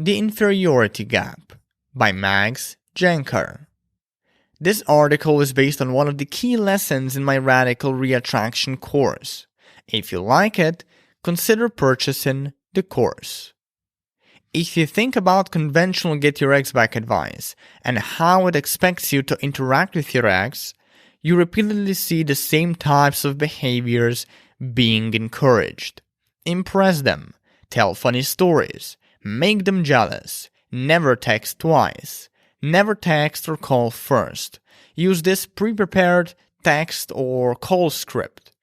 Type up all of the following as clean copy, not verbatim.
The Inferiority Gap by Max Jancar. This article is based on one of the key lessons in my Radical Reattraction course. If you like it, consider purchasing the course. If you think about conventional get your ex back advice and how it expects you to interact with your ex, you repeatedly see the same types of behaviors being encouraged. Impress them, tell funny stories, make them jealous, never text twice, never text or call first, use this pre-prepared text or call script,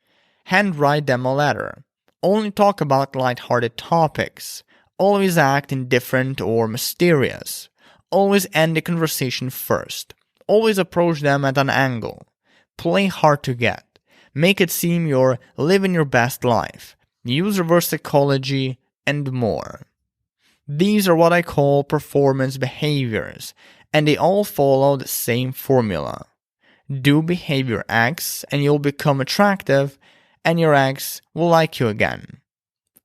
handwrite them a letter, only talk about light-hearted topics, always act indifferent or mysterious, always end the conversation first, always approach them at an angle, play hard to get, make it seem you're living your best life, use reverse psychology, and more. These are what I call performance behaviors, and they all follow the same formula. Do behavior X and you'll become attractive, and your ex will like you again.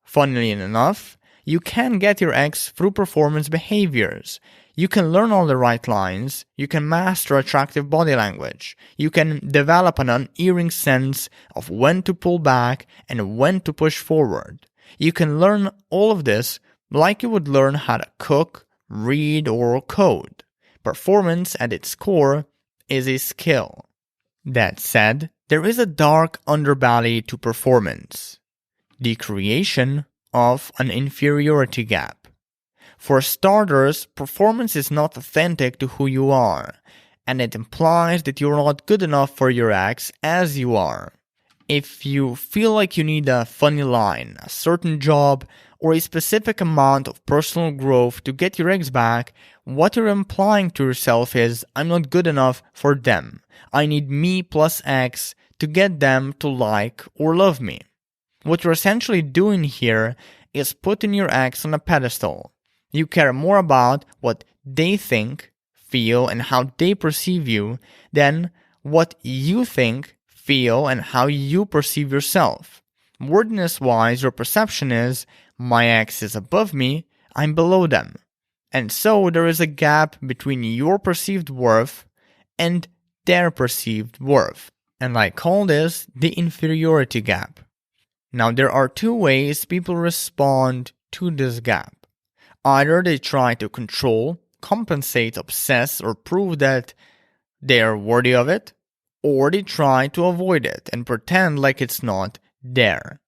Funnily enough, you can get your ex through performance behaviors. You can learn all the right lines, you can master attractive body language, you can develop an unerring sense of when to pull back and when to push forward. You can learn all of this like you would learn how to cook, read, or code. Performance at its core is a skill. That said, there is a dark underbelly to performance: the creation of an inferiority gap. For starters, performance is not authentic to who you are, and it implies that you're not good enough for your ex as you are. If you feel like you need a funny line, a certain job, or a specific amount of personal growth to get your ex back, what you're implying to yourself is, I'm not good enough for them. I need me plus X to get them to like or love me. What you're essentially doing here is putting your ex on a pedestal. You care more about what they think, feel, and how they perceive you than what you think, feel, and how you perceive yourself. Wordiness-wise, your perception is, my ex is above me, I'm below them. And so there is a gap between your perceived worth and their perceived worth. And I call this the inferiority gap. Now there are two ways people respond to this gap. Either they try to control, compensate, obsess, or prove that they are worthy of it, or they try to avoid it and pretend like it's not there.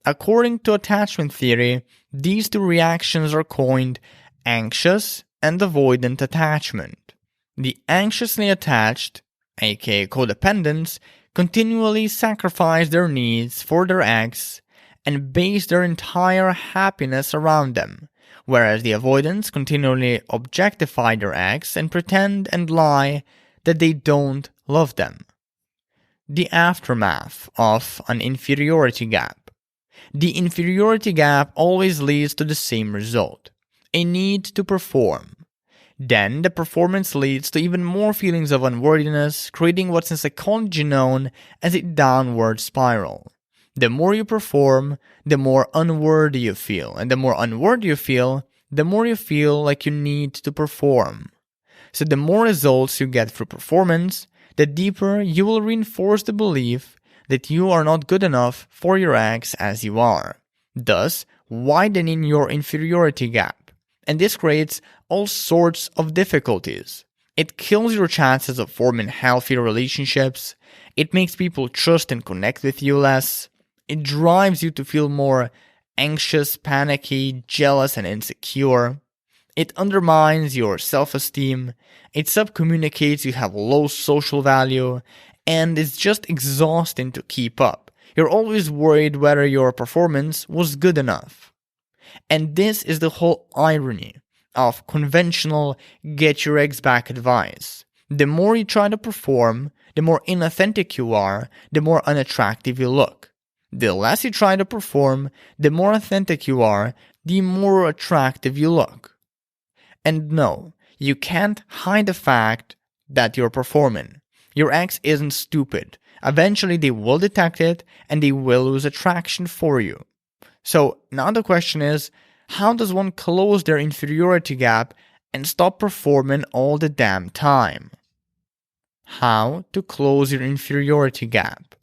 According to attachment theory, these two reactions are coined anxious and avoidant attachment. The anxiously attached, a.k.a. codependents, continually sacrifice their needs for their ex and base their entire happiness around them, whereas the avoidants continually objectify their ex and pretend and lie that they don't love them. The aftermath of an inferiority gap. The inferiority gap always leads to the same result: a need to perform. Then the performance leads to even more feelings of unworthiness, creating what's in psychology known as a downward spiral. The more you perform, the more unworthy you feel, and the more unworthy you feel, the more you feel like you need to perform. So the more results you get through performance, the deeper you will reinforce the belief that you are not good enough for your ex as you are, thus widening your inferiority gap. And this creates all sorts of difficulties. It kills your chances of forming healthy relationships, it makes people trust and connect with you less, it drives you to feel more anxious, panicky, jealous, and insecure. It undermines your self-esteem, it subcommunicates you have low social value, and it's just exhausting to keep up. You're always worried whether your performance was good enough. And this is the whole irony of conventional get your ex back advice. The more you try to perform, the more inauthentic you are, the more unattractive you look. The less you try to perform, the more authentic you are, the more attractive you look. And no, you can't hide the fact that you're performing. Your ex isn't stupid. Eventually they will detect it and they will lose attraction for you. So now the question is, How does one close their inferiority gap and stop performing all the damn time? How to close your inferiority gap.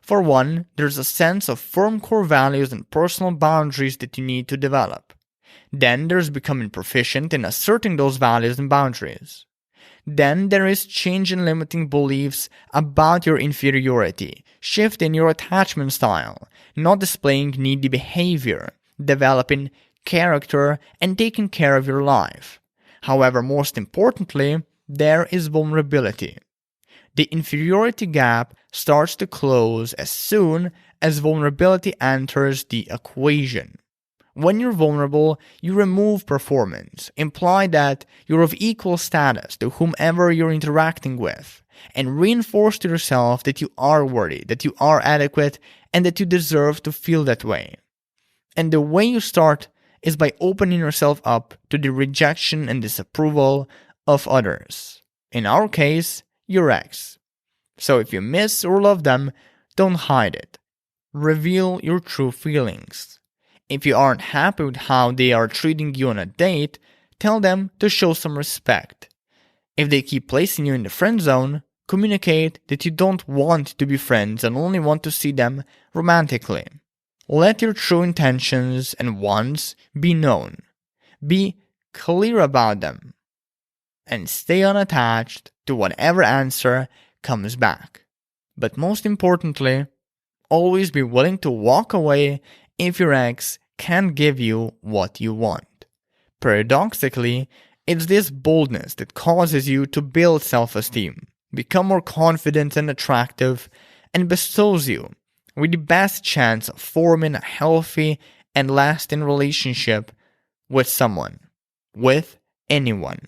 For one, there's a sense of firm core values and personal boundaries that you need to develop. Then there's becoming proficient in asserting those values and boundaries. Then there is changing limiting beliefs about your inferiority, shifting your attachment style, not displaying needy behavior, developing character, and taking care of your life. However, most importantly, there is vulnerability. The inferiority gap starts to close as soon as vulnerability enters the equation. When you're vulnerable, you remove performance, imply that you're of equal status to whomever you're interacting with, and reinforce to yourself that you are worthy, that you are adequate, and that you deserve to feel that way. And the way you start is by opening yourself up to the rejection and disapproval of others. In our case, your ex. So if you miss or love them, don't hide it. Reveal your true feelings. If you aren't happy with how they are treating you on a date, tell them to show some respect. If they keep placing you in the friend zone, communicate that you don't want to be friends and only want to see them romantically. Let your true intentions and wants be known. Be clear about them. And stay unattached to whatever answer comes back. But most importantly, always be willing to walk away if your ex can't give you what you want. Paradoxically, it's this boldness that causes you to build self-esteem, become more confident and attractive, and bestows you with the best chance of forming a healthy and lasting relationship with someone, with anyone.